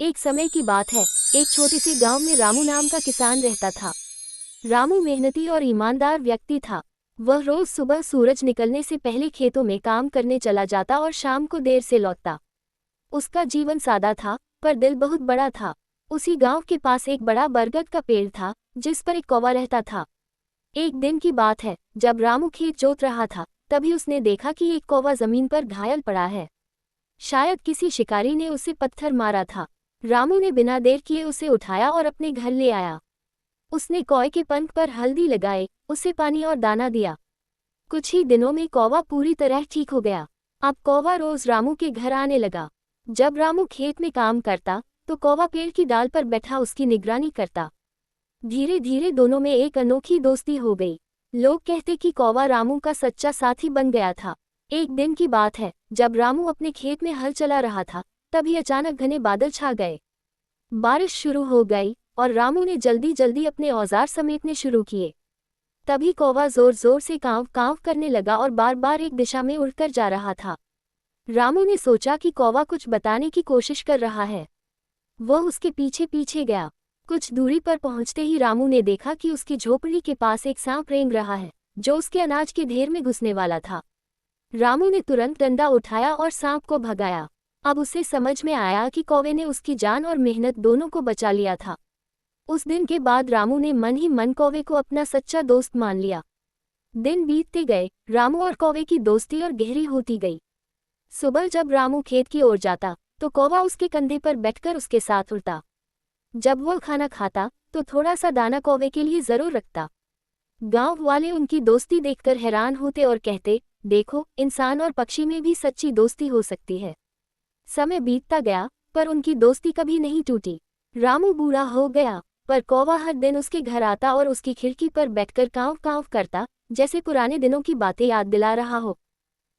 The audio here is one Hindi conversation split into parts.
एक समय की बात है। एक छोटे से गांव में रामू नाम का किसान रहता था। रामू मेहनती और ईमानदार व्यक्ति था। वह रोज सुबह सूरज निकलने से पहले खेतों में काम करने चला जाता और शाम को देर से लौटता। उसका जीवन सादा था, पर दिल बहुत बड़ा था। उसी गांव के पास एक बड़ा बरगद का पेड़ था, जिस पर एक कौवा रहता था। एक दिन की बात है, जब रामू खेत जोत रहा था, तभी उसने देखा कि एक कौवा जमीन पर घायल पड़ा है। शायद किसी शिकारी ने उसे पत्थर मारा था। रामू ने बिना देर किए उसे उठाया और अपने घर ले आया। उसने कौवे के पंख पर हल्दी लगाए, उसे पानी और दाना दिया। कुछ ही दिनों में कौवा पूरी तरह ठीक हो गया। अब कौवा रोज रामू के घर आने लगा। जब रामू खेत में काम करता, तो कौवा पेड़ की डाल पर बैठा उसकी निगरानी करता। धीरे धीरे दोनों में एक अनोखी दोस्ती हो गई। लोग कहते कि कौवा रामू का सच्चा साथी बन गया था। एक दिन की बात है, जब रामू अपने खेत में हल चला रहा था, तभी अचानक घने बादल छा गए। बारिश शुरू हो गई और रामू ने जल्दी जल्दी अपने औजार समेटने शुरू किए। तभी कौवा जोर जोर से कांव कांव करने लगा और बार बार एक दिशा में उड़कर जा रहा था। रामू ने सोचा कि कौवा कुछ बताने की कोशिश कर रहा है। वह उसके पीछे पीछे गया। कुछ दूरी पर पहुंचते ही रामू ने देखा कि उसकी झोपड़ी के पास एक सांप रेंग रहा है, जो उसके अनाज के ढेर में घुसने वाला था। रामू ने तुरंत डंडा उठाया और सांप को भगाया। अब उसे समझ में आया कि कौवे ने उसकी जान और मेहनत दोनों को बचा लिया था। उस दिन के बाद रामू ने मन ही मन कौवे को अपना सच्चा दोस्त मान लिया। दिन बीतते गए, रामू और कौवे की दोस्ती और गहरी होती गई। सुबह जब रामू खेत की ओर जाता, तो कौवा उसके कंधे पर बैठकर उसके साथ उड़ता। जब वह खाना खाता, तो थोड़ा सा दाना कौवे के लिए जरूर रखता। गांव वाले उनकी दोस्ती देखकर हैरान होते और कहते, देखो, इंसान और पक्षी में भी सच्ची दोस्ती हो सकती है। समय बीतता गया, पर उनकी दोस्ती कभी नहीं टूटी। रामू बूढ़ा हो गया, पर कौवा हर दिन उसके घर आता और उसकी खिड़की पर बैठकर कांव कांव करता, जैसे पुराने दिनों की बातें याद दिला रहा हो।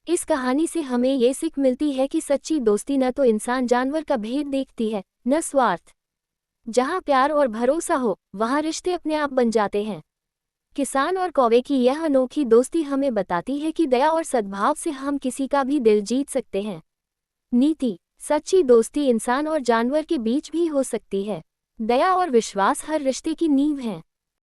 इस कहानी से हमें ये सीख मिलती है कि सच्ची दोस्ती न तो इंसान जानवर का भेद देखती है, न स्वार्थ। जहाँ प्यार और भरोसा हो, वहाँ रिश्ते अपने आप बन जाते हैं। किसान और कौवे की यह अनोखी दोस्ती हमें बताती है कि दया और सद्भाव से हम किसी का भी दिल जीत सकते हैं। नीति: सच्ची दोस्ती इंसान और जानवर के बीच भी हो सकती है। दया और विश्वास हर रिश्ते की नींव है।